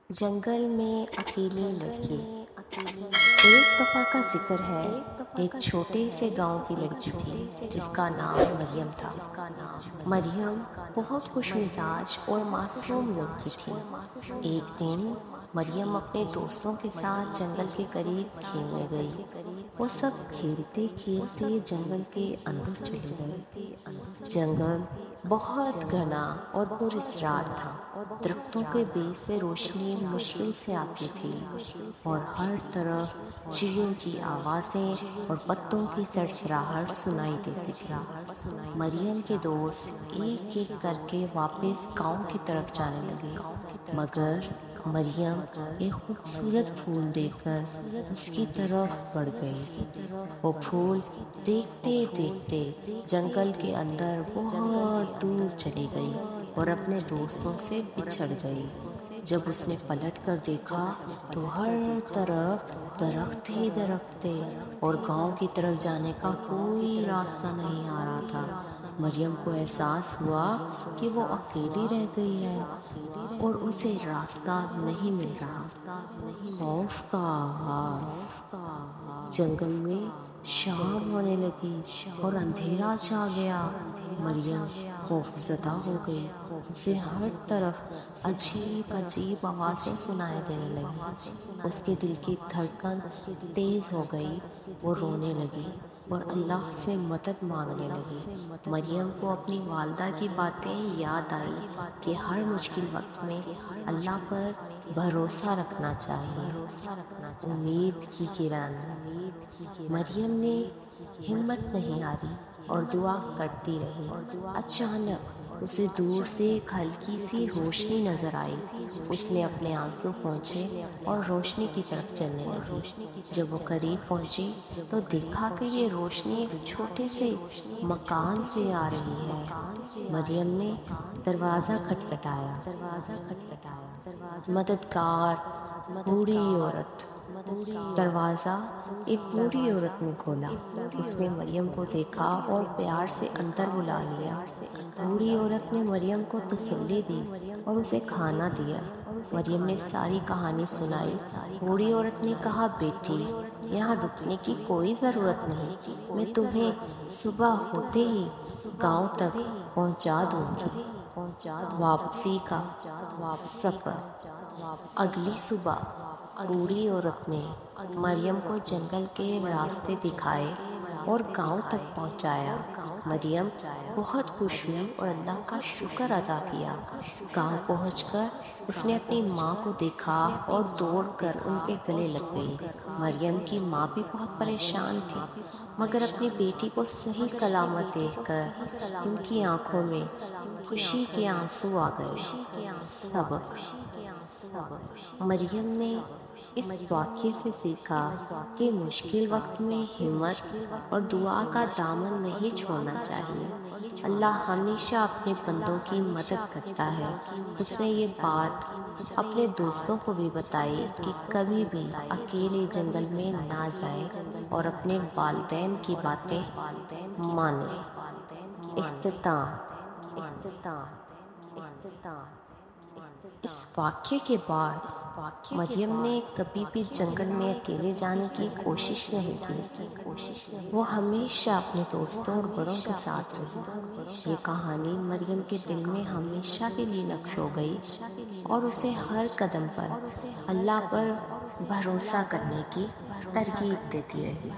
جنگل میں اکیلی لڑکی۔ ایک دفعہ کا ذکر ہے، ایک چھوٹے سے گاؤں کی لڑکی تھی جس کا نام مریم تھا۔ مریم بہت خوش مزاج اور معصوم لڑکی تھی۔ ایک دن مریم اپنے دوستوں کے ساتھ جنگل کے قریب کھیلنے گئی۔ وہ سب کھیلتے کھیلتے جنگل کے اندر چلے گئے۔ جنگل بہت گھنا اور پراسرار تھا۔ درختوں کے بیچ سے روشنی مشکل سے آتی تھی اور ہر طرف چڑیوں کی آوازیں اور پتوں کی سرسراہٹ سنائی دیتی تھی۔ مریم کے دوست ایک ایک کر کے واپس گاؤں کی طرف جانے لگے، مگر مریم ایک خوبصورت پھول دیکھ کر اس کی طرف بڑھ گئی۔ وہ پھول دیکھتے دیکھتے جنگل کے اندر بہت دور چلی گئی اور اپنے دوستوں سے بچھڑ گئی۔ جب اس نے پلٹ کر دیکھا تو ہر طرف درخت ہی درخت تھے اور گاؤں کی طرف جانے کا کوئی راستہ نہیں آ رہا تھا۔ مریم کو احساس ہوا کہ وہ اکیلی رہ گئی ہے اور اسے راستہ نہیں مل رہا۔ خوف کا آغاز۔ جنگل میں شام ہونے لگی اور اندھیرا چھا گیا۔ مریم خوفزدہ ہو گئی۔ اسے ہر طرف عجیب عجیب آوازیں سنائی دینے لگی۔ اس کے دل کی دھڑکن تیز ہو گئی، وہ رونے لگی اور اللہ سے مدد مانگنے لگی۔ مریم کو اپنی والدہ کی باتیں یاد آئی کہ ہر مشکل وقت میں اللہ پر بھروسہ رکھنا چاہیے۔ امید کی کرن۔ مریم نے ہمت نہیں ہاری اور دعا کرتی رہی۔ اچانک اسے دور سے ایک ہلکی سی روشنی نظر آئی۔ اس نے اپنے آنسو پوچھے اور روشنی کی طرف چلنے لگی۔ جب وہ قریب پہنچی تو دیکھا کہ یہ روشنی ایک چھوٹے سے مکان سے آ رہی ہے۔ مریم نے دروازہ کھٹکھٹایا۔ مددگار بوڑھی عورت۔ دروازہ ایک بوڑھی عورت نے کھولا۔ اس نے مریم کو دیکھا اور پیار سے اندر بلا لیا۔ بوڑھی عورت نے مریم کو تسلی دی اور اسے کھانا دیا۔ مریم نے ساری کہانی سنائی۔ بوڑھی عورت نے کہا، بیٹی، یہاں رکنے کی کوئی ضرورت نہیں، میں تمہیں صبح ہوتے ہی گاؤں تک پہنچا دوں گی۔ واپسی کا سفر۔ اگلی صبح بوڑھی عورت نے مریم کو جنگل کے راستے دکھائے اور گاؤں تک پہنچایا۔ مریم بہت خوش ہوئی اور اللہ کا شکر ادا کیا۔ گاؤں پہنچ کر اس نے اپنی ماں کو دیکھا اور دوڑ کر ان کے گلے لگ گئی۔ مریم کی ماں بھی بہت پریشان تھی، مگر اپنی بیٹی کو صحیح سلامت دیکھ کر ان کی آنکھوں میں خوشی کے آنسو آ گئے۔ سبق۔ مریم نے اس واقعے سے سیکھا کہ مشکل وقت میں ہمت اور دعا کا دامن نہیں چھوڑنا چاہیے۔ اللہ ہمیشہ اپنے بندوں کی مدد کرتا ہے۔ اس نے یہ بات اپنے دوستوں کو بھی بتائی کہ کبھی بھی اکیلے جنگل میں نہ جائیں اور اپنے والدین کی باتیں مانیں۔ اختتام۔ اس واقعے کے بعد مریم نے کبھی بھی جنگل میں اکیلے جانے کی کوشش نہیں کی۔ وہ ہمیشہ اپنے دوستوں اور بڑوں کے ساتھ رہی۔ یہ کہانی مریم کے دل میں ہمیشہ کے لیے نقش ہو گئی اور اسے ہر قدم پر اللہ پر بھروسہ کرنے کی ترغیب دیتی رہی۔